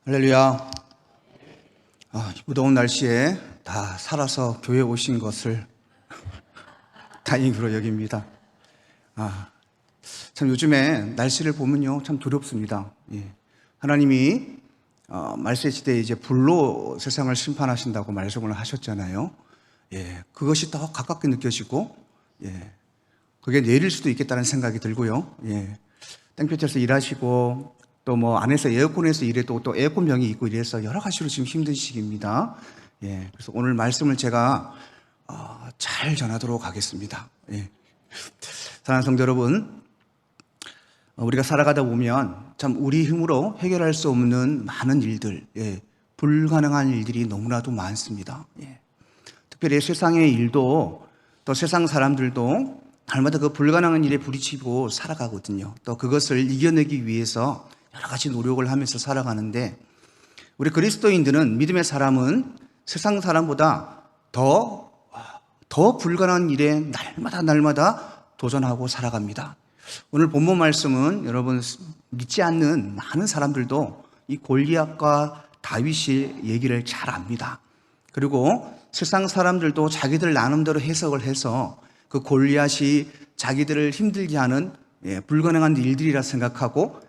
할렐루야. 이 무더운 날씨에 다 살아서 교회 오신 것을 다행으로 여깁니다. 참 요즘에 날씨를 보면요, 참 두렵습니다. 하나님이 말세 시대에 이제 불로 세상을 심판하신다고 말씀을 하셨잖아요. 그것이 더 가깝게 느껴지고, 그게 내릴 수도 있겠다는 생각이 들고요. 땡볕에서 일하시고 또 뭐 안에서 에어컨에서 일해도 또 에어컨병이 있고 이래서 여러 가지로 지금 힘든 시기입니다. 그래서 오늘 말씀을 제가 잘 전하도록 하겠습니다. 사랑하는 성도 여러분, 우리가 살아가다 보면 참 우리 힘으로 해결할 수 없는 많은 일들, 불가능한 일들이 너무나도 많습니다. 특별히 세상의 일도 또 세상 사람들도 날마다 그 불가능한 일에 부딪히고 살아가거든요. 또 그것을 이겨내기 위해서 여러 가지 노력을 하면서 살아가는데, 우리 그리스도인들은, 믿음의 사람은 세상 사람보다 더 불가능한 일에 날마다 도전하고 살아갑니다. 오늘 본문 말씀은 여러분 믿지 않는 많은 사람들도 이 골리앗과 다윗의 얘기를 잘 압니다. 그리고 세상 사람들도 자기들 나름대로 해석을 해서 그 골리앗이 자기들을 힘들게 하는 불가능한 일들이라 생각하고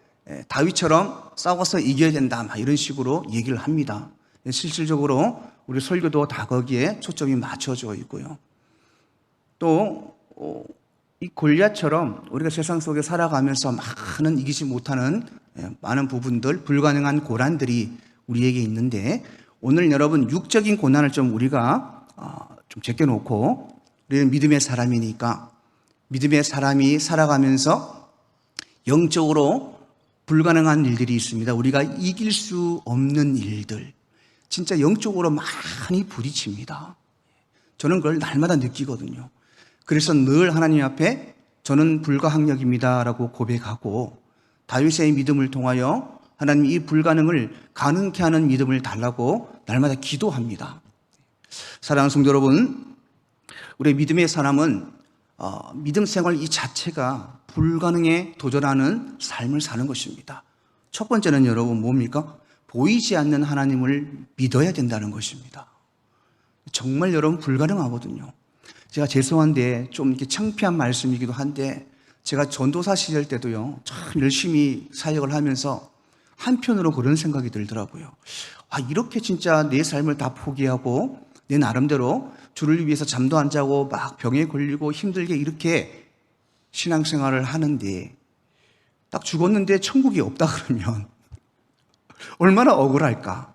다윗처럼 싸워서 이겨야 된다, 막 이런 식으로 얘기를 합니다. 실질적으로 우리 설교도 다 거기에 초점이 맞춰져 있고요. 또 이 골리앗처럼 우리가 세상 속에 살아가면서 많은 이기지 못하는 많은 부분들, 불가능한 고난들이 우리에게 있는데, 오늘 여러분 육적인 고난을 좀 우리가 좀 제껴놓고, 우리는 믿음의 사람이니까 믿음의 사람이 살아가면서 영적으로 불가능한 일들이 있습니다. 우리가 이길 수 없는 일들, 진짜 영적으로 많이 부딪힙니다. 저는 그걸 날마다 느끼거든요. 그래서 늘 하나님 앞에 저는 불가항력입니다 라고 고백하고, 다윗의 믿음을 통하여 하나님 이 불가능을 가능케 하는 믿음을 달라고 날마다 기도합니다. 사랑하는 성도 여러분, 우리 믿음의 사람은 믿음 생활 이 자체가 불가능에 도전하는 삶을 사는 것입니다. 첫 번째는 여러분 뭡니까? 보이지 않는 하나님을 믿어야 된다는 것입니다. 정말 여러분 불가능하거든요. 제가 죄송한데 좀 이렇게 창피한 말씀이기도 한데, 제가 전도사 시절 때도요, 참 열심히 사역을 하면서 한편으로 그런 생각이 들더라고요. 이렇게 진짜 내 삶을 다 포기하고 내 나름대로 주를 위해서 잠도 안 자고 막 병에 걸리고 힘들게 이렇게 신앙생활을 하는데, 딱 죽었는데 천국이 없다 그러면 얼마나 억울할까?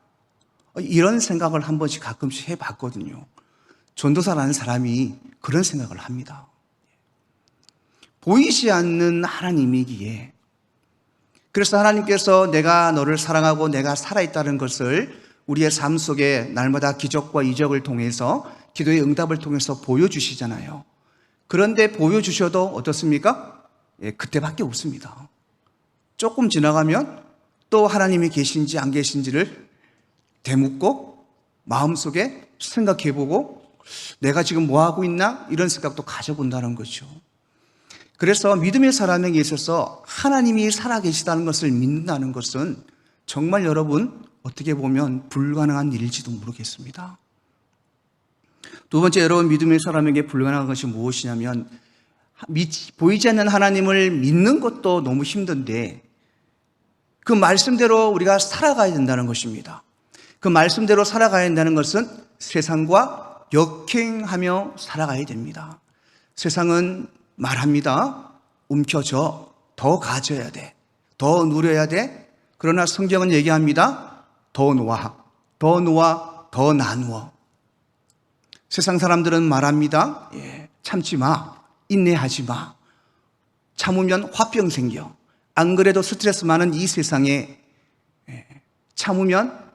이런 생각을 한 번씩 가끔씩 해봤거든요. 전도사라는 사람이 그런 생각을 합니다. 보이지 않는 하나님이기에, 그래서 하나님께서 내가 너를 사랑하고 내가 살아있다는 것을 우리의 삶 속에 날마다 기적과 이적을 통해서, 기도의 응답을 통해서 보여주시잖아요. 그런데 보여주셔도 어떻습니까? 그때밖에 없습니다. 조금 지나가면 또 하나님이 계신지 안 계신지를 되묻고 마음속에 생각해보고, 내가 지금 뭐하고 있나? 이런 생각도 가져본다는 거죠. 그래서 믿음의 사람에게 있어서 하나님이 살아계시다는 것을 믿는다는 것은 정말 여러분 어떻게 보면 불가능한 일일지도 모르겠습니다. 두 번째, 여러분 믿음의 사람에게 불가능한 것이 무엇이냐면, 보이지 않는 하나님을 믿는 것도 너무 힘든데 그 말씀대로 우리가 살아가야 된다는 것입니다. 그 말씀대로 살아가야 된다는 것은 세상과 역행하며 살아가야 됩니다. 세상은 말합니다. 움켜져. 더 가져야 돼. 더 누려야 돼. 그러나 성경은 얘기합니다. 더 놓아. 더 놓아. 더 나누어. 세상 사람들은 말합니다. 참지 마. 인내하지 마. 참으면 화병 생겨. 안 그래도 스트레스 많은 이 세상에 참으면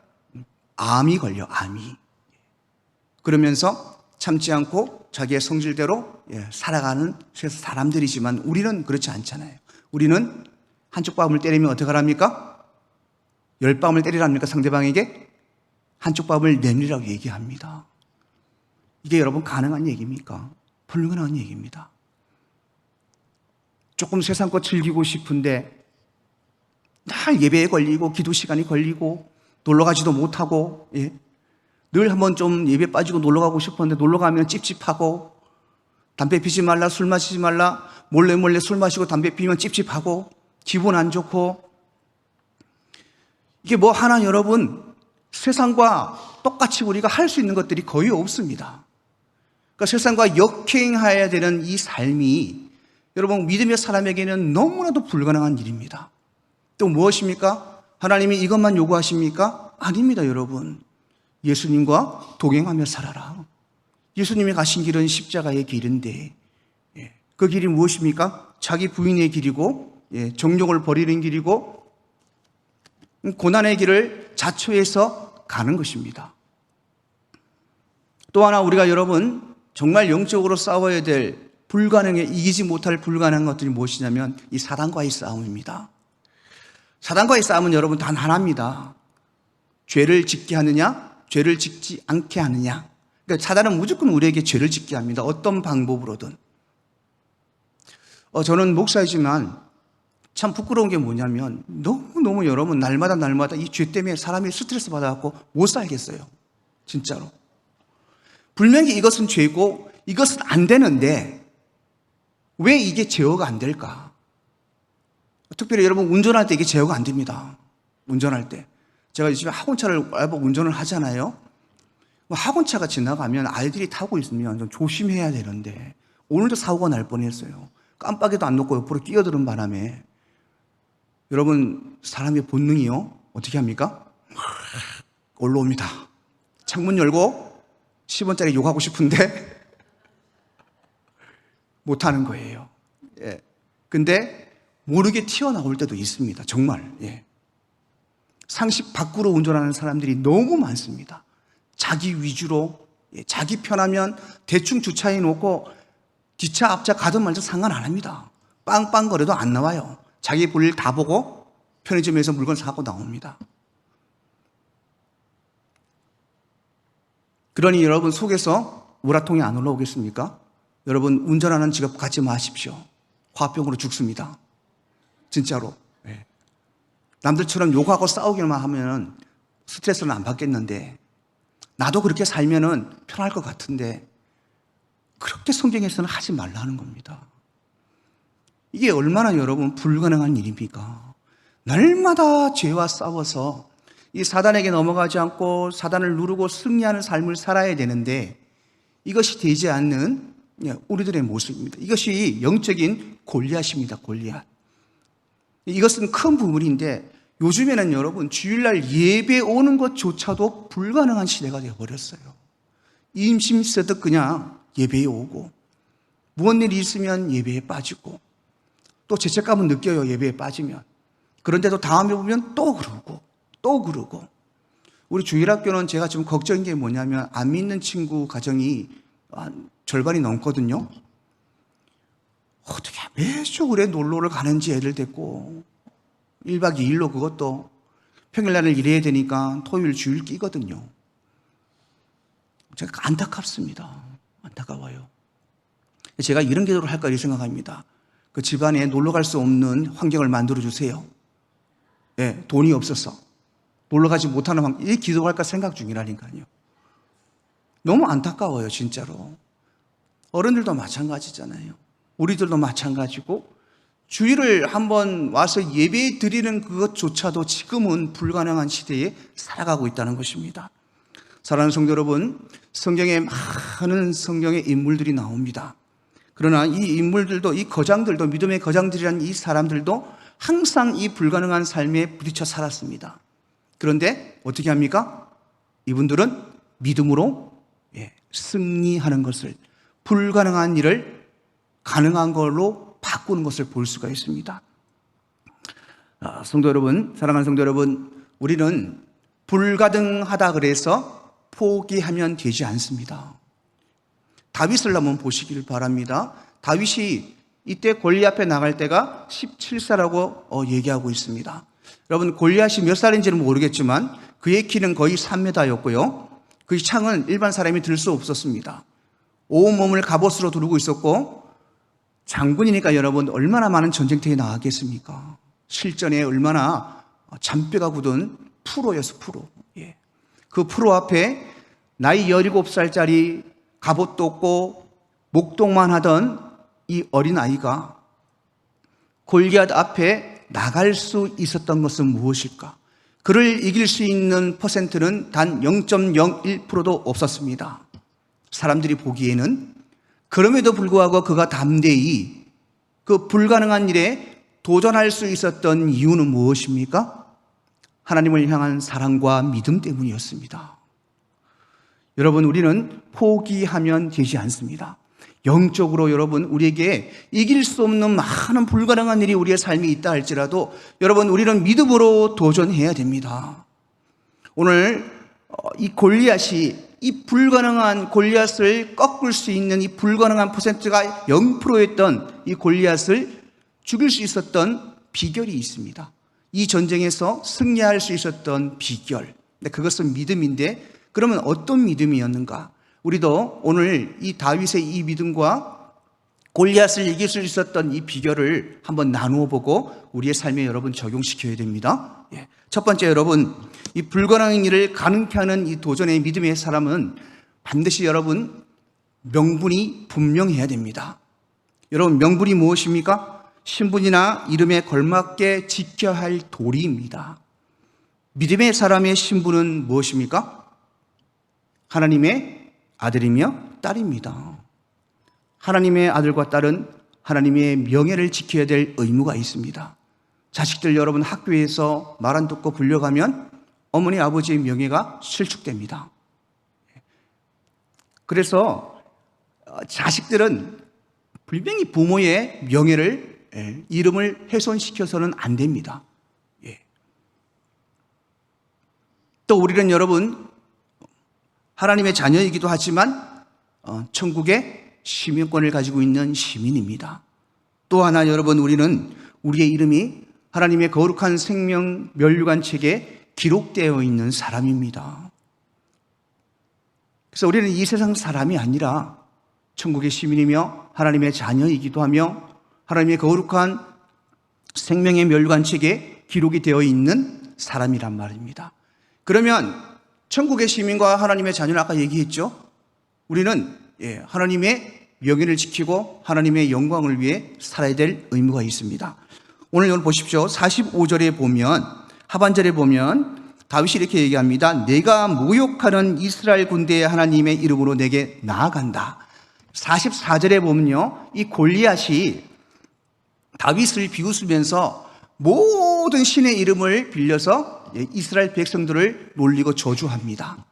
암이 걸려. 암이. 그러면서 참지 않고 자기의 성질대로 살아가는 사람들이지만, 우리는 그렇지 않잖아요. 우리는 한쪽 뺨을 때리면 어떻게 하랍니까? 10뺨을 때리랍니까? 상대방에게? 한쪽 뺨을 내밀라고 얘기합니다. 이게 여러분 가능한 얘기입니까? 불가능한 얘기입니다. 조금 세상껏 즐기고 싶은데 날 예배에 걸리고 기도 시간이 걸리고 놀러 가지도 못하고, 예. 늘 한번 좀 예배 빠지고 놀러 가고 싶었는데 놀러 가면 찝찝하고, 담배 피지 말라, 술 마시지 말라, 몰래 술 마시고 담배 피면 찝찝하고, 기분 안 좋고. 이게 뭐 하나 여러분, 세상과 똑같이 우리가 할 수 있는 것들이 거의 없습니다. 그러니까 세상과 역행해야 되는 이 삶이 여러분 믿음의 사람에게는 너무나도 불가능한 일입니다. 또 무엇입니까? 하나님이 이것만 요구하십니까? 아닙니다, 여러분. 예수님과 동행하며 살아라. 예수님이 가신 길은 십자가의 길인데, 그 길이 무엇입니까? 자기 부인의 길이고, 정욕을 버리는 길이고, 고난의 길을 자초해서 가는 것입니다. 또 하나 우리가 여러분 정말 영적으로 싸워야 될 불가능해, 이기지 못할 불가능한 것들이 무엇이냐면 이 사단과의 싸움입니다. 사단과의 싸움은 여러분 단 하나입니다. 죄를 짓게 하느냐, 죄를 짓지 않게 하느냐. 그러니까 사단은 무조건 우리에게 죄를 짓게 합니다. 어떤 방법으로든. 저는 목사이지만 참 부끄러운 게 뭐냐면 너무 여러분 날마다 이 죄 때문에 사람이 스트레스 받아갖고 못 살겠어요. 진짜로. 분명히 이것은 죄고 이것은 안 되는데 왜 이게 제어가 안 될까? 특별히 여러분 운전할 때 이게 제어가 안 됩니다. 운전할 때. 제가 집에 학원차를 운전을 하잖아요. 학원차가 지나가면 아이들이 타고 있으면 좀 조심해야 되는데 오늘도 사고가 날 뻔했어요. 깜빡이도 안 놓고 옆으로 끼어드는 바람에 여러분 사람의 본능이요 어떻게 합니까? 올라옵니다. 창문 열고 10원짜리 욕하고 싶은데 못하는 거예요. 예. 근데 모르게 튀어나올 때도 있습니다. 정말. 예. 상식 밖으로 운전하는 사람들이 너무 많습니다. 자기 위주로, 자기 편하면 대충 주차해 놓고 뒷차 앞차 가든 말든 상관 안 합니다. 빵빵거려도 안 나와요. 자기 볼일 다 보고 편의점에서 물건 사고 나옵니다. 그러니 여러분 속에서 우라통이 안 올라오겠습니까? 여러분 운전하는 직업 갖지 마십시오. 화병으로 죽습니다. 진짜로. 네. 남들처럼 욕하고 싸우기만 하면 스트레스는 안 받겠는데 나도 그렇게 살면은 편할 것 같은데 그렇게 성경에서는 하지 말라는 겁니다. 이게 얼마나 여러분 불가능한 일입니까? 날마다 죄와 싸워서 이 사단에게 넘어가지 않고 사단을 누르고 승리하는 삶을 살아야 되는데 이것이 되지 않는 우리들의 모습입니다. 이것이 영적인 골리앗입니다. 골리앗. 이것은 큰 부분인데 요즘에는 여러분 주일날 예배 오는 것조차도 불가능한 시대가 되어버렸어요. 임심세득 그냥 예배에 오고 무언 일이 있으면 예배에 빠지고 또 죄책감은 느껴요. 예배에 빠지면. 그런데도 다음에 보면 또 그러고 우리 주일학교는 제가 지금 걱정인 게 뭐냐면 안 믿는 친구 가정이 절반이 넘거든요. 어떻게 매주 그래 놀러를 가는지 애들 데리고 1박 2일로 그것도 평일날을 일해야 되니까 토요일 주일 끼거든요. 제가 안타깝습니다. 안타까워요. 제가 이런 기도를 할까 이 생각합니다. 그 집안에 놀러 갈 수 없는 환경을 만들어 주세요. 예, 돈이 없어서 놀러 가지 못하는 환경, 이 기도할까 생각 중이라니까요. 너무 안타까워요, 진짜로. 어른들도 마찬가지잖아요. 우리들도 마찬가지고 주일을 한번 와서 예배 드리는 그것조차도 지금은 불가능한 시대에 살아가고 있다는 것입니다. 사랑하는 성도 여러분, 성경에 많은 성경의 인물들이 나옵니다. 그러나 이 인물들도, 이 거장들도, 믿음의 거장들이라는 이 사람들도 항상 이 불가능한 삶에 부딪혀 살았습니다. 그런데 어떻게 합니까? 이분들은 믿음으로 승리하는 것을, 불가능한 일을 가능한 걸로 바꾸는 것을 볼 수가 있습니다. 성도 여러분, 사랑하는 성도 여러분, 우리는 불가능하다 그래서 포기하면 되지 않습니다. 다윗을 한번 보시길 바랍니다. 다윗이 이때 골리앗 앞에 나갈 때가 17세라고 얘기하고 있습니다. 여러분 골리앗이 몇 살인지는 모르겠지만 그의 키는 거의 3m였고요. 그 창은 일반 사람이 들 수 없었습니다. 온 몸을 갑옷으로 두르고 있었고 장군이니까 여러분 얼마나 많은 전쟁터에 나가겠습니까? 실전에 얼마나 잔뼈가 굳은 프로였어, 프로. 예. 그 프로 앞에 나이 17살짜리 갑옷도 없고 목동만 하던 이 어린아이가 골리앗 앞에 나갈 수 있었던 것은 무엇일까? 그를 이길 수 있는 퍼센트는 단 0.01%도 없었습니다. 사람들이 보기에는. 그럼에도 불구하고 그가 담대히 그 불가능한 일에 도전할 수 있었던 이유는 무엇입니까? 하나님을 향한 사랑과 믿음 때문이었습니다. 여러분, 우리는 포기하면 되지 않습니다. 영적으로 여러분, 우리에게 이길 수 없는 많은 불가능한 일이 우리의 삶에 있다 할지라도 여러분, 우리는 믿음으로 도전해야 됩니다. 오늘 이 골리앗이, 이 불가능한 골리앗을 꺾을 수 있는 이 불가능한 퍼센트가 0%였던 이 골리앗을 죽일 수 있었던 비결이 있습니다. 이 전쟁에서 승리할 수 있었던 비결, 그것은 믿음인데, 그러면 어떤 믿음이었는가? 우리도 오늘 이 다윗의 이 믿음과 골리앗을 이길 수 있었던 이 비결을 한번 나누어 보고 우리의 삶에 여러분 적용시켜야 됩니다. 첫 번째, 여러분, 이 불가능한 일을 가능케 하는 이 도전의 믿음의 사람은 반드시 여러분 명분이 분명해야 됩니다. 여러분, 명분이 무엇입니까? 신분이나 이름에 걸맞게 지켜야 할 도리입니다. 믿음의 사람의 신분은 무엇입니까? 하나님의 아들이며 딸입니다. 하나님의 아들과 딸은 하나님의 명예를 지켜야 될 의무가 있습니다. 자식들 여러분, 학교에서 말 안 듣고 불려가면 어머니 아버지의 명예가 실축됩니다. 그래서 자식들은 분명히 부모의 명예를, 이름을 훼손시켜서는 안 됩니다. 또 우리는 여러분 하나님의 자녀이기도 하지만 천국의 시민권을 가지고 있는 시민입니다. 또 하나 여러분, 우리는 우리의 이름이 하나님의 거룩한 생명 면류관 책에 기록되어 있는 사람입니다. 그래서 우리는 이 세상 사람이 아니라 천국의 시민이며 하나님의 자녀이기도 하며 하나님의 거룩한 생명의 면류관 책에 기록이 되어 있는 사람이란 말입니다. 그러면 천국의 시민과 하나님의 자녀는 아까 얘기했죠. 우리는 하나님의 명예를 지키고 하나님의 영광을 위해 살아야 될 의무가 있습니다. 오늘 보십시오. 45절에 보면, 하반절에 보면 다윗이 이렇게 얘기합니다. 내가 모욕하는 이스라엘 군대의 하나님의 이름으로 내게 나아간다. 44절에 보면요, 이 골리앗이 다윗을 비웃으면서 모든 신의 이름을 빌려서 이스라엘 백성들을 놀리고 저주합니다.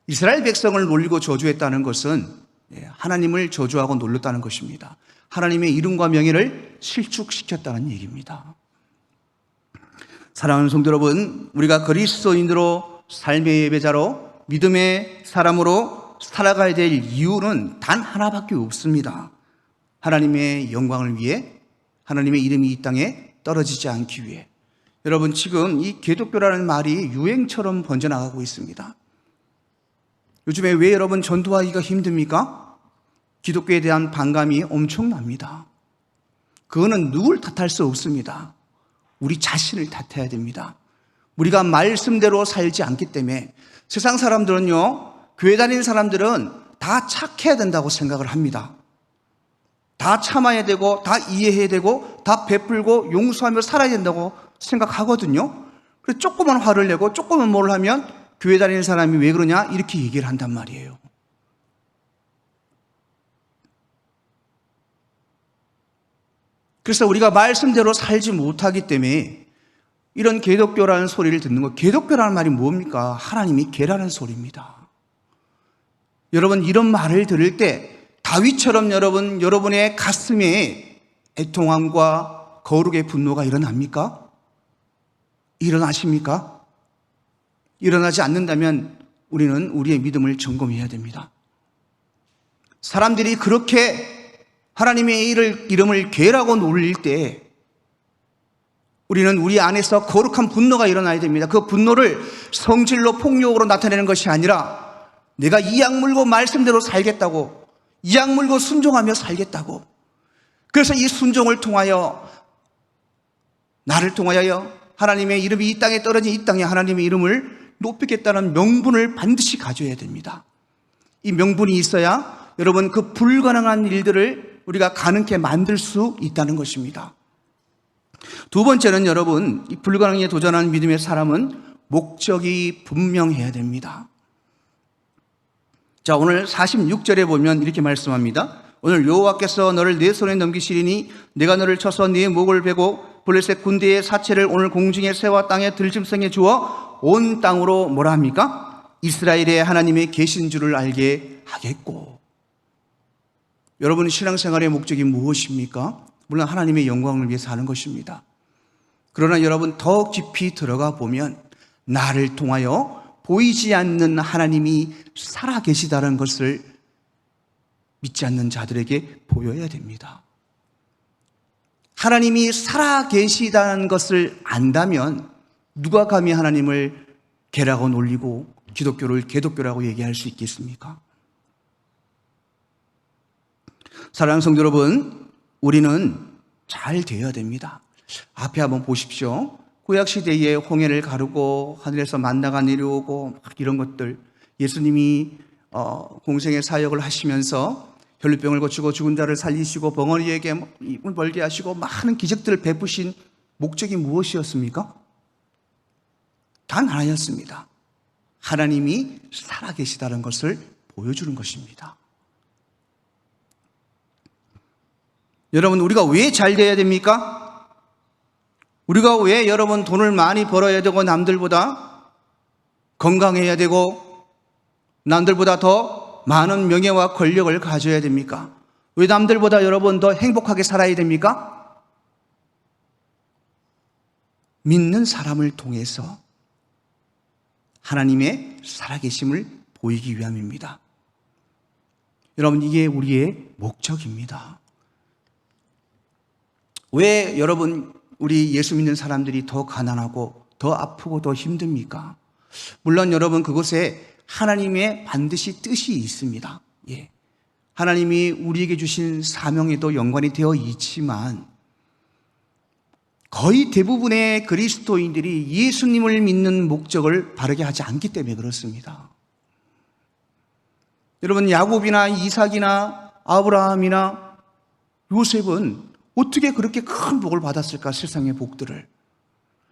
이스라엘 백성을 놀리고 저주했다는 것은 하나님을 저주하고 놀렸다는 것입니다. 하나님의 이름과 명예를 실축시켰다는 얘기입니다. 사랑하는 성도 여러분, 우리가 그리스도인으로 삶의 예배자로 믿음의 사람으로 살아가야 될 이유는 단 하나밖에 없습니다. 하나님의 영광을 위해, 하나님의 이름이 이 땅에 떨어지지 않기 위해. 여러분, 지금 이 기독교라는 말이 유행처럼 번져나가고 있습니다. 요즘에 왜 여러분 전도하기가 힘듭니까? 기독교에 대한 반감이 엄청납니다. 그거는 누굴 탓할 수 없습니다. 우리 자신을 탓해야 됩니다. 우리가 말씀대로 살지 않기 때문에. 세상 사람들은요, 교회 다니는 사람들은 다 착해야 된다고 생각을 합니다. 다 참아야 되고, 다 이해해야 되고, 다 베풀고 용서하며 살아야 된다고 생각하거든요. 그래서 조그만 화를 내고 조그만 뭘 하면 교회 다니는 사람이 왜 그러냐 이렇게 얘기를 한단 말이에요. 그래서 우리가 말씀대로 살지 못하기 때문에 이런 기독교라는 소리를 듣는 거. 기독교라는 말이 뭡니까? 하나님이 개라는 소리입니다. 여러분, 이런 말을 들을 때 다윗처럼 여러분의 가슴에 애통함과 거룩의 분노가 일어납니까? 일어나십니까? 일어나지 않는다면 우리는 우리의 믿음을 점검해야 됩니다. 사람들이 그렇게 하나님의 이름을 괴라고 놀릴 때 우리는 우리 안에서 거룩한 분노가 일어나야 됩니다. 그 분노를 성질로 폭력으로 나타내는 것이 아니라 내가 이 약 물고 말씀대로 살겠다고, 이 약 물고 순종하며 살겠다고. 그래서 이 순종을 통하여 나를 통하여 하나님의 이름이 이 땅에 떨어진 이 땅에 하나님의 이름을 높이겠다는 명분을 반드시 가져야 됩니다. 이 명분이 있어야 여러분 그 불가능한 일들을 우리가 가능케 만들 수 있다는 것입니다. 두 번째는 여러분, 이 불가능에 도전하는 믿음의 사람은 목적이 분명해야 됩니다. 자, 오늘 46절에 보면 이렇게 말씀합니다. 오늘 여호와께서 너를 내 손에 넘기시리니 내가 너를 쳐서 네 목을 베고 블레셋 군대의 사체를 오늘 공중의 새와 땅의 들짐승에 주어 온 땅으로 뭐라 합니까? 이스라엘의 하나님의 계신 줄을 알게 하겠고. 여러분 신앙생활의 목적이 무엇입니까? 물론 하나님의 영광을 위해서 하는 것입니다. 그러나 여러분 더 깊이 들어가 보면 나를 통하여 보이지 않는 하나님이 살아계시다는 것을 믿지 않는 자들에게 보여야 됩니다. 하나님이 살아계시다는 것을 안다면 누가 감히 하나님을 개라고 놀리고 기독교를 개독교라고 얘기할 수 있겠습니까? 사랑하는 성도 여러분, 우리는 잘 되어야 됩니다. 앞에 한번 보십시오. 구약시대에 홍해를 가르고 하늘에서 만나가 내려오고 막 이런 것들, 예수님이 공생의 사역을 하시면서 혈루병을 고치고 죽은 자를 살리시고 벙어리에게 입을 벌게 하시고 많은 기적들을 베푸신 목적이 무엇이었습니까? 단 하나였습니다. 하나님이 살아계시다는 것을 보여주는 것입니다. 여러분, 우리가 왜 잘 돼야 됩니까? 우리가 왜 여러분 돈을 많이 벌어야 되고 남들보다 건강해야 되고 남들보다 더 많은 명예와 권력을 가져야 됩니까? 왜 남들보다 여러분 더 행복하게 살아야 됩니까? 믿는 사람을 통해서 하나님의 살아계심을 보이기 위함입니다. 여러분, 이게 우리의 목적입니다. 왜 여러분 우리 예수 믿는 사람들이 더 가난하고 더 아프고 더 힘듭니까? 물론 여러분 그것에 하나님의 반드시 뜻이 있습니다. 예. 하나님이 우리에게 주신 사명에도 연관이 되어 있지만 거의 대부분의 그리스도인들이 예수님을 믿는 목적을 바르게 하지 않기 때문에 그렇습니다. 여러분 야곱이나 이삭이나 아브라함이나 요셉은 어떻게 그렇게 큰 복을 받았을까? 세상의 복들을.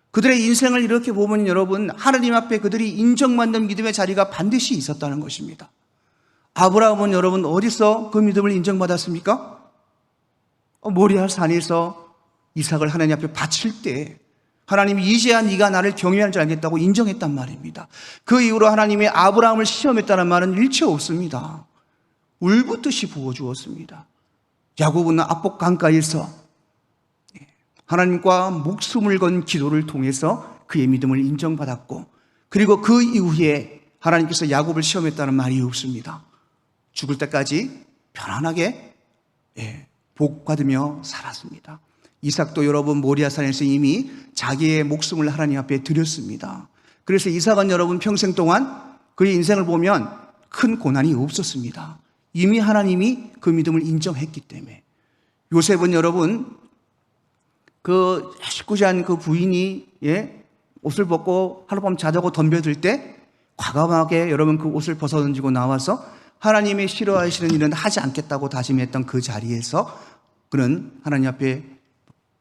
그들의 인생을 이렇게 보면 여러분 하나님 앞에 그들이 인정받는 믿음의 자리가 반드시 있었다는 것입니다. 아브라함은 여러분 어디서 그 믿음을 인정받았습니까? 모리아 산에서 이삭을 하나님 앞에 바칠 때 하나님이 이제야 네가 나를 경외하는 줄 알겠다고 인정했단 말입니다. 그 이후로 하나님이 아브라함을 시험했다는 말은 일체 없습니다. 울붓듯이 부어주었습니다. 야곱은 압복 강가에서 하나님과 목숨을 건 기도를 통해서 그의 믿음을 인정받았고 그리고 그 이후에 하나님께서 야곱을 시험했다는 말이 없습니다. 죽을 때까지 편안하게 복 받으며 살았습니다. 이삭도 여러분 모리아산에서 이미 자기의 목숨을 하나님 앞에 드렸습니다. 그래서 이삭은 여러분 평생 동안 그의 인생을 보면 큰 고난이 없었습니다. 이미 하나님이 그 믿음을 인정했기 때문에. 요셉은 여러분 그 식구지한 그 부인이 옷을 벗고 하룻밤 자자고 덤벼들 때 과감하게 여러분 그 옷을 벗어던지고 나와서 하나님이 싫어하시는 일은 하지 않겠다고 다짐했던 그 자리에서 그는 하나님 앞에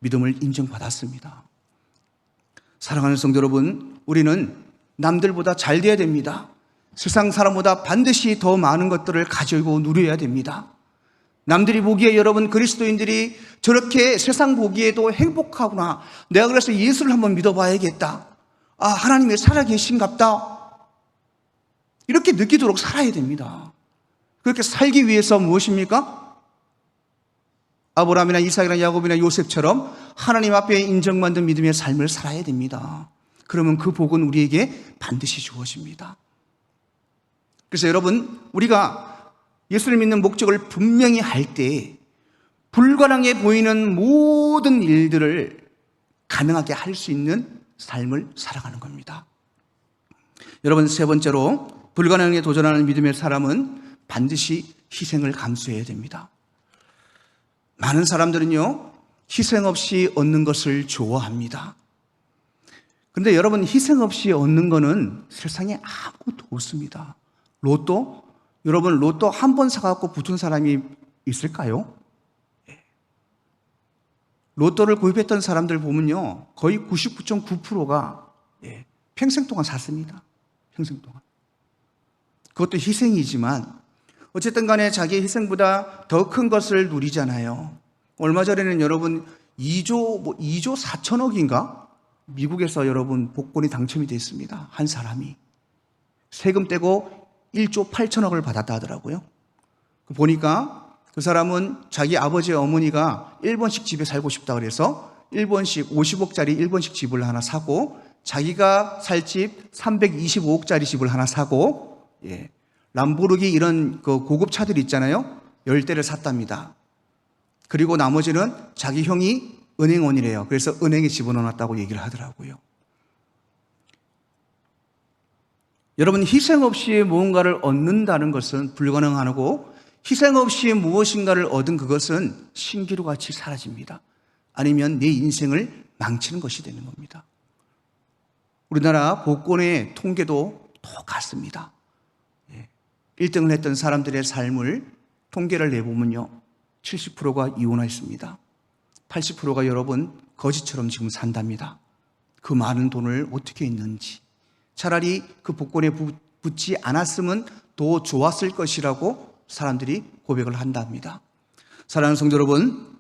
믿음을 인정받았습니다. 사랑하는 성도 여러분, 우리는 남들보다 잘 돼야 됩니다. 세상 사람보다 반드시 더 많은 것들을 가지고 누려야 됩니다. 남들이 보기에 여러분 그리스도인들이 저렇게 세상 보기에도 행복하구나. 내가 그래서 예수를 한번 믿어봐야겠다. 아, 하나님이 살아계신갑다. 이렇게 느끼도록 살아야 됩니다. 그렇게 살기 위해서 무엇입니까? 아브라함이나 이삭이나 야곱이나 요셉처럼 하나님 앞에 인정받는 믿음의 삶을 살아야 됩니다. 그러면 그 복은 우리에게 반드시 주어집니다. 그래서 여러분 우리가 예수를 믿는 목적을 분명히 할 때 불가능해 보이는 모든 일들을 가능하게 할 수 있는 삶을 살아가는 겁니다. 여러분 세 번째로 불가능에 도전하는 믿음의 사람은 반드시 희생을 감수해야 됩니다. 많은 사람들은요 희생 없이 얻는 것을 좋아합니다. 그런데 여러분, 희생 없이 얻는 거는 세상에 아무것도 없습니다. 로또? 여러분, 로또 한 번 사갖고 붙은 사람이 있을까요? 로또를 구입했던 사람들 보면요, 거의 99.9%가 평생 동안 샀습니다. 평생 동안. 그것도 희생이지만 어쨌든 간에 자기의 희생보다 더 큰 것을 누리잖아요. 얼마 전에는 여러분 2조 4천억인가? 미국에서 여러분 복권이 당첨이 됐습니다. 한 사람이. 세금 떼고 1조 8천억을 받았다 하더라고요. 보니까 그 사람은 자기 아버지 어머니가 1번씩 집에 살고 싶다 그래서 1번씩 50억짜리 1번씩 집을 하나 사고, 자기가 살 집 325억짜리 집을 하나 사고, 람보르기 이런 그 고급 차들 있잖아요. 10대를 샀답니다. 그리고 나머지는 자기 형이 은행원이래요. 그래서 은행에 집어넣어놨다고 얘기를 하더라고요. 여러분, 희생 없이 무언가를 얻는다는 것은 불가능하고, 희생 없이 무엇인가를 얻은 그것은 신기루같이 사라집니다. 아니면 내 인생을 망치는 것이 되는 겁니다. 우리나라 복권의 통계도 똑같습니다. 1등을 했던 사람들의 삶을 통계를 내보면요, 70%가 이혼했습니다. 80%가 여러분 거지처럼 지금 산답니다. 그 많은 돈을 어떻게 했는지. 차라리 그 복권에 붙지 않았으면 더 좋았을 것이라고 사람들이 고백을 한답니다. 사랑하는 성도 여러분,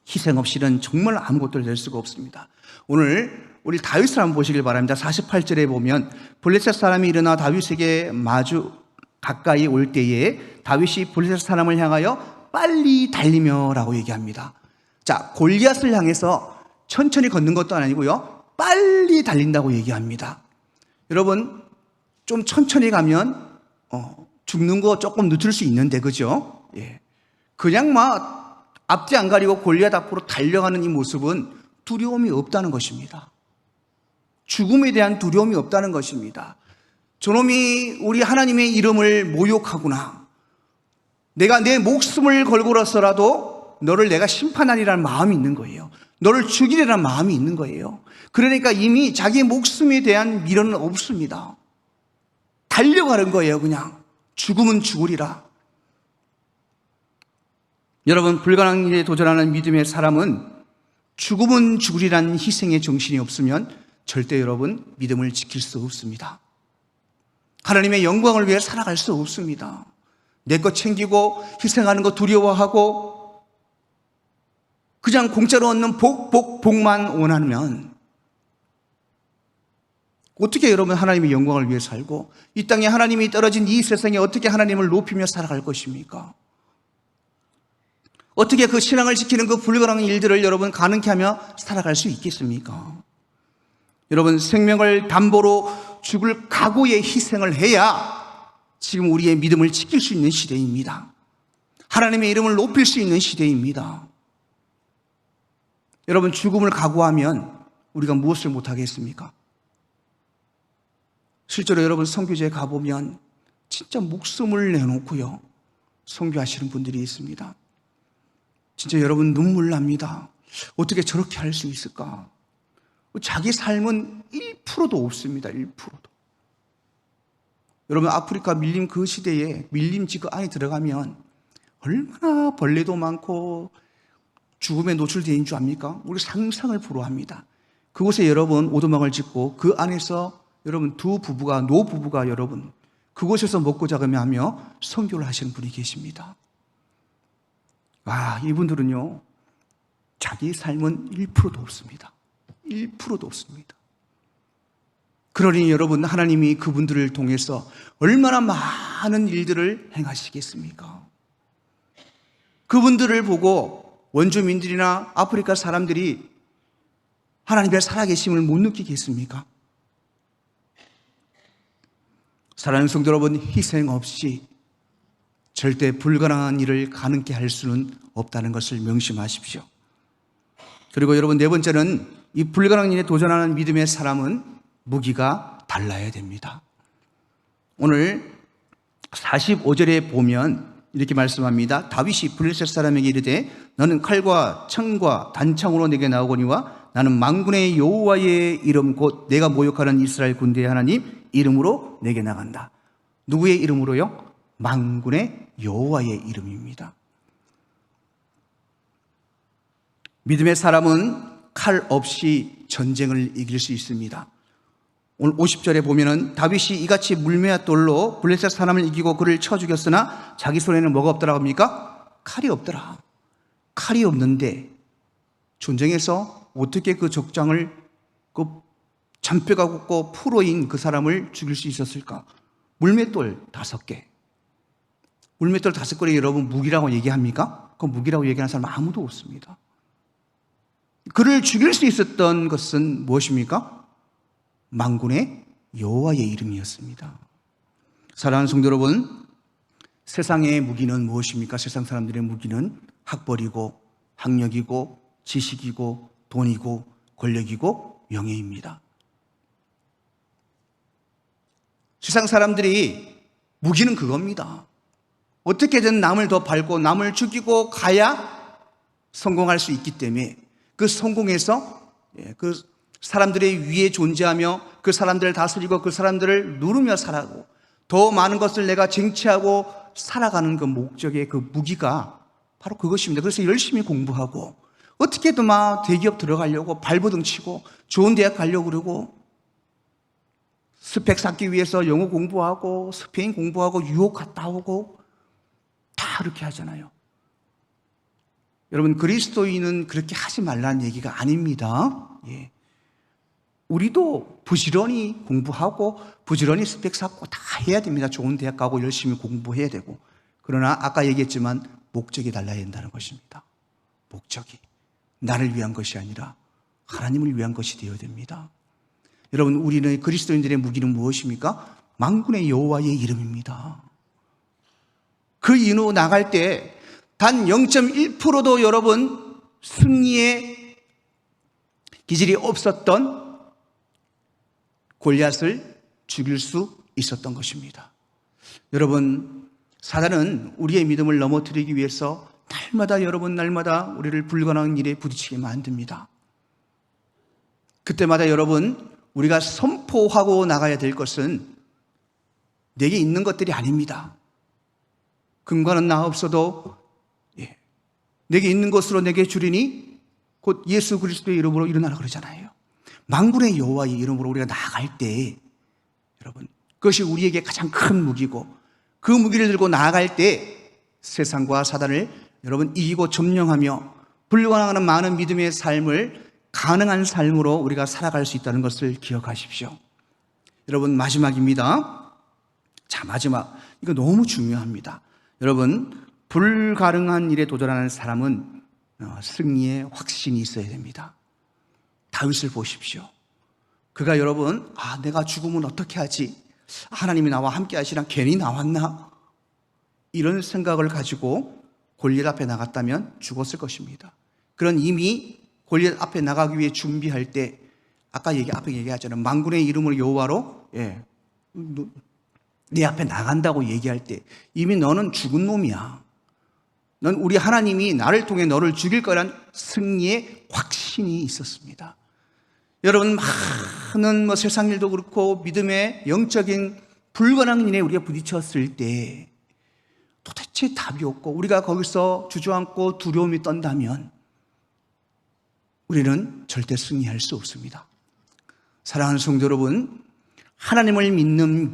희생 없이는 정말 아무것도 낼 수가 없습니다. 오늘 우리 다윗을 한번 보시길 바랍니다. 48절에 보면 블레셋 사람이 일어나 다윗에게 마주 가까이 올 때에 다윗이 블레셋 사람을 향하여 빨리 달리며 라고 얘기합니다. 자, 골리앗을 향해서 천천히 걷는 것도 아니고요, 빨리 달린다고 얘기합니다. 여러분, 좀 천천히 가면 죽는 거 조금 늦출 수 있는데, 그죠? 그냥 막 앞뒤 안 가리고 골리앗 앞으로 달려가는 이 모습은 두려움이 없다는 것입니다. 죽음에 대한 두려움이 없다는 것입니다. 저놈이 우리 하나님의 이름을 모욕하구나, 내가 내 목숨을 걸고라서라도 너를 내가 심판하리라는 마음이 있는 거예요. 너를 죽이리라는 마음이 있는 거예요. 그러니까 이미 자기의 목숨에 대한 미련은 없습니다. 달려가는 거예요. 그냥 죽으면 죽으리라. 여러분, 불가능한 일에 도전하는 믿음의 사람은 죽으면 죽으리라는 희생의 정신이 없으면 절대 여러분 믿음을 지킬 수 없습니다. 하나님의 영광을 위해 살아갈 수 없습니다. 내 것 챙기고 희생하는 거 두려워하고 그냥 공짜로 얻는 복만 원하면 어떻게 여러분 하나님의 영광을 위해 살고 이 땅에 하나님이 떨어진 이 세상에 어떻게 하나님을 높이며 살아갈 것입니까? 어떻게 그 신앙을 지키는 그 불가능한 일들을 여러분 가능케 하며 살아갈 수 있겠습니까? 여러분, 생명을 담보로 죽을 각오의 희생을 해야 지금 우리의 믿음을 지킬 수 있는 시대입니다. 하나님의 이름을 높일 수 있는 시대입니다. 여러분, 죽음을 각오하면 우리가 무엇을 못하겠습니까? 실제로 여러분 선교지에 가보면 진짜 목숨을 내놓고요 선교하시는 분들이 있습니다. 진짜 여러분 눈물 납니다. 어떻게 저렇게 할 수 있을까? 자기 삶은 1%도 없습니다. 1%도. 여러분, 아프리카 밀림 그 시대에 밀림지 그 안에 들어가면 얼마나 벌레도 많고 죽음에 노출되어 있는 줄 압니까? 우리 상상을 불허합니다. 그곳에 여러분 오두막을 짓고 그 안에서 여러분 노부부가 여러분 그곳에서 먹고 자가며 하며 선교를 하시는 분이 계십니다. 이분들은요 자기 삶은 1%도 없습니다. 1%도 없습니다. 그러니 여러분, 하나님이 그분들을 통해서 얼마나 많은 일들을 행하시겠습니까? 그분들을 보고 원주민들이나 아프리카 사람들이 하나님의 살아계심을 못 느끼겠습니까? 사랑하는 성도 여러분, 희생 없이 절대 불가능한 일을 가능케 할 수는 없다는 것을 명심하십시오. 그리고 여러분, 네 번째는 이 불가능한 일에 도전하는 믿음의 사람은 무기가 달라야 됩니다. 오늘 45절에 보면 이렇게 말씀합니다. 다윗이 블레셋 사람에게 이르되 너는 칼과 창과 단창으로 내게 나오거니와 나는 만군의 여호와의 이름 곧 내가 모욕하는 이스라엘 군대의 하나님 이름으로 내게 나간다. 누구의 이름으로요? 만군의 여호와의 이름입니다. 믿음의 사람은 칼 없이 전쟁을 이길 수 있습니다. 오늘 50절에 보면은 다윗이 이같이 물매와 돌로 블레셋 사람을 이기고 그를 쳐 죽였으나 자기 손에는 뭐가 없더라고 합니까? 칼이 없더라. 칼이 없는데 전쟁에서 어떻게 그 적장을 그 잔뼈가 굵고 풀어인 그 사람을 죽일 수 있었을까? 물맷돌 5개. 물맷돌 5개를 여러분 무기라고 얘기합니까? 그 무기라고 얘기하는 사람 아무도 없습니다. 그를 죽일 수 있었던 것은 무엇입니까? 만군의 여호와의 이름이었습니다. 사랑하는 성도 여러분, 세상의 무기는 무엇입니까? 세상 사람들의 무기는 학벌이고 학력이고 지식이고 돈이고 권력이고 명예입니다. 세상 사람들이 무기는 그겁니다. 어떻게든 남을 더 밟고 남을 죽이고 가야 성공할 수 있기 때문에 그 성공에서 그 사람들의 위에 존재하며 그 사람들을 다스리고 그 사람들을 누르며 살아가고 더 많은 것을 내가 쟁취하고 살아가는 그 목적의 그 무기가 바로 그것입니다. 그래서 열심히 공부하고 어떻게든 막 대기업 들어가려고 발버둥 치고 좋은 대학 가려고 그러고 스펙 쌓기 위해서 영어 공부하고 스페인 공부하고 유학 갔다 오고 다 그렇게 하잖아요. 여러분, 그리스도인은 그렇게 하지 말라는 얘기가 아닙니다. 예. 우리도 부지런히 공부하고 부지런히 스펙 쌓고 다 해야 됩니다. 좋은 대학 가고 열심히 공부해야 되고. 그러나 아까 얘기했지만 목적이 달라야 된다는 것입니다. 목적이 나를 위한 것이 아니라 하나님을 위한 것이 되어야 됩니다. 여러분, 우리는 그리스도인들의 무기는 무엇입니까? 만군의 여호와의 이름입니다. 그 이후 나갈 때 단 0.1%도 여러분 승리의 기질이 없었던 골리앗을 죽일 수 있었던 것입니다. 여러분, 사단은 우리의 믿음을 넘어뜨리기 위해서 날마다 날마다 우리를 불가능한 일에 부딪히게 만듭니다. 그때마다 여러분, 우리가 선포하고 나가야 될 것은 내게 있는 것들이 아닙니다. 금과는 나 없어도 내게 있는 것으로 내게 주리니 곧 예수 그리스도의 이름으로 일어나라 그러잖아요. 만군의 여호와의 이름으로 우리가 나아갈 때 여러분, 그것이 우리에게 가장 큰 무기고 그 무기를 들고 나아갈 때 세상과 사단을 여러분 이기고 점령하며 불가능한 많은 믿음의 삶을 가능한 삶으로 우리가 살아갈 수 있다는 것을 기억하십시오. 여러분, 마지막입니다. 자, 마지막. 이거 너무 중요합니다. 여러분, 불가능한 일에 도전하는 사람은 승리의 확신이 있어야 됩니다. 다윗을 보십시오. 그가 여러분, 내가 죽으면 어떻게 하지? 하나님이 나와 함께 하시라 괜히 나왔나? 이런 생각을 가지고 골리앗 앞에 나갔다면 죽었을 것입니다. 그런 이미 골리앗 앞에 나가기 위해 준비할 때 아까 앞에 얘기하잖아요. 만군의 이름으로 여호와로 네 앞에 나간다고 얘기할 때 이미 너는 죽은 놈이야. 넌 우리 하나님이 나를 통해 너를 죽일 거란 승리의 확신이 있었습니다. 여러분, 많은 세상 일도 그렇고 믿음의 영적인 불가능한 일에 우리가 부딪혔을 때 도대체 답이 없고 우리가 거기서 주저앉고 두려움이 떤다면 우리는 절대 승리할 수 없습니다. 사랑하는 성도 여러분, 하나님을 믿는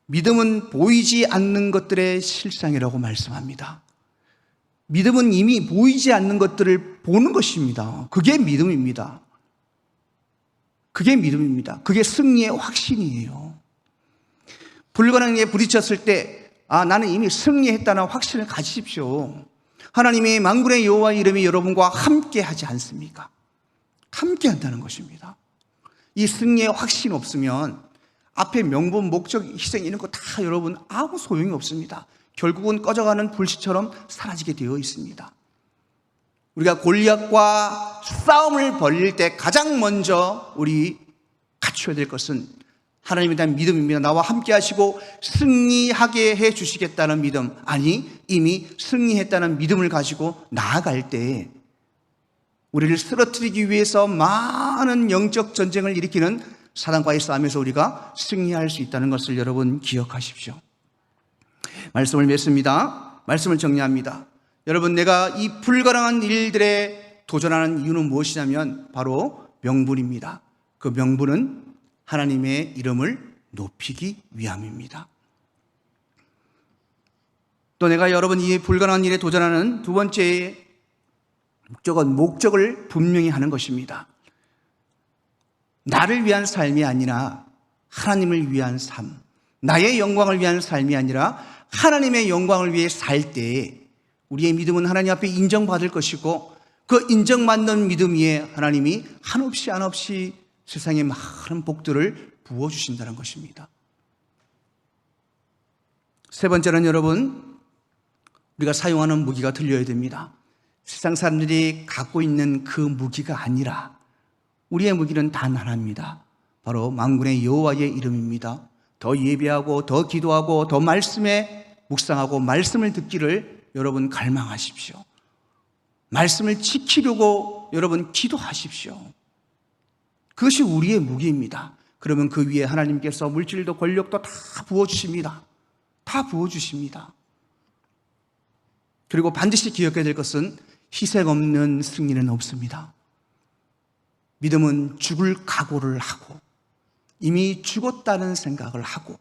믿음은 보이지 않는 것들의 실상이라고 말씀합니다. 믿음은 이미 보이지 않는 것들을 보는 것입니다. 그게 믿음입니다. 그게 믿음입니다. 그게 승리의 확신이에요. 불가능한 일에 부딪혔을 때 나는 이미 승리했다는 확신을 가지십시오. 하나님의 만군의 여호와의 이름이 여러분과 함께 하지 않습니까? 함께 한다는 것입니다. 이 승리의 확신 없으면 앞에 명분, 목적, 희생 이런 거 다 여러분 아무 소용이 없습니다. 결국은 꺼져가는 불씨처럼 사라지게 되어 있습니다. 우리가 골리앗과 싸움을 벌일 때 가장 먼저 우리 갖춰야 될 것은 하나님에 대한 믿음입니다. 나와 함께 하시고 승리하게 해 주시겠다는 믿음, 아니 이미 승리했다는 믿음을 가지고 나아갈 때 우리를 쓰러뜨리기 위해서 많은 영적 전쟁을 일으키는 사단과의 싸움에서 우리가 승리할 수 있다는 것을 여러분 기억하십시오. 말씀을 맺습니다. 말씀을 정리합니다. 여러분, 내가 이 불가능한 일들에 도전하는 이유는 무엇이냐면 바로 명분입니다. 그 명분은 하나님의 이름을 높이기 위함입니다. 또 내가 여러분 이 불가능한 일에 도전하는 두 번째 목적을 분명히 하는 것입니다. 나를 위한 삶이 아니라 하나님을 위한 삶, 나의 영광을 위한 삶이 아니라 하나님의 영광을 위해 살 때에 우리의 믿음은 하나님 앞에 인정받을 것이고, 그 인정받는 믿음 위에 하나님이 한없이 세상에 많은 복들을 부어주신다는 것입니다. 세 번째는 여러분, 우리가 사용하는 무기가 틀려야 됩니다. 세상 사람들이 갖고 있는 그 무기가 아니라 우리의 무기는 단 하나입니다. 바로 만군의 여호와의 이름입니다. 더 예배하고 더 기도하고 더 말씀에 묵상하고 말씀을 듣기를 여러분 갈망하십시오. 말씀을 지키려고 여러분 기도하십시오. 그것이 우리의 무기입니다. 그러면 그 위에 하나님께서 물질도 권력도 다 부어주십니다. 다 부어주십니다. 그리고 반드시 기억해야 될 것은 희생 없는 승리는 없습니다. 믿음은 죽을 각오를 하고 이미 죽었다는 생각을 하고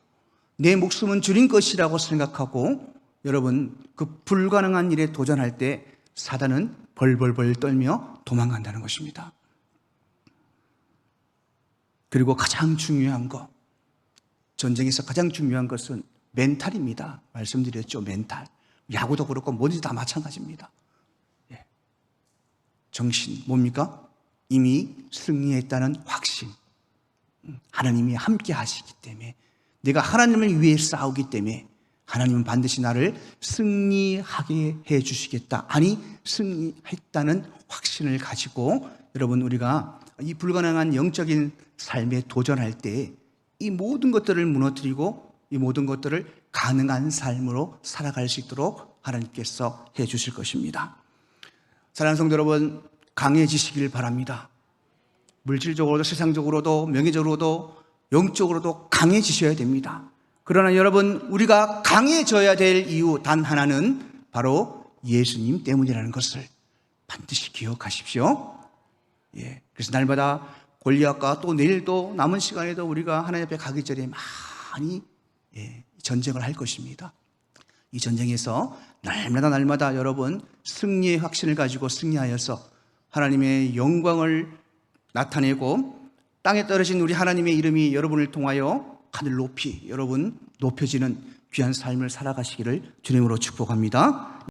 내 목숨은 줄인 것이라고 생각하고 여러분 그 불가능한 일에 도전할 때 사단은 벌벌벌 떨며 도망간다는 것입니다. 그리고 가장 중요한 것, 전쟁에서 가장 중요한 것은 멘탈입니다. 말씀드렸죠. 멘탈. 야구도 그렇고 뭐든지 다 마찬가지입니다. 정신 뭡니까? 이미 승리했다는 확신. 하나님이 함께 하시기 때문에, 내가 하나님을 위해 싸우기 때문에 하나님은 반드시 나를 승리하게 해 주시겠다. 아니, 승리했다는 확신을 가지고 여러분 우리가 이 불가능한 영적인 삶에 도전할 때 이 모든 것들을 무너뜨리고 이 모든 것들을 가능한 삶으로 살아갈 수 있도록 하나님께서 해 주실 것입니다. 사랑하는 성도 여러분, 강해지시길 바랍니다. 물질적으로도 세상적으로도 명예적으로도 영적으로도 강해지셔야 됩니다. 그러나 여러분, 우리가 강해져야 될 이유 단 하나는 바로 예수님 때문이라는 것을 반드시 기억하십시오. 그래서 날마다 골리앗과 또 내일도 남은 시간에도 우리가 하나님 앞에 가기 전에 많이 전쟁을 할 것입니다. 이 전쟁에서 날마다 여러분 승리의 확신을 가지고 승리하여서 하나님의 영광을 나타내고 땅에 떨어진 우리 하나님의 이름이 여러분을 통하여 하늘 높이 여러분 높여지는 귀한 삶을 살아가시기를 주님으로 축복합니다.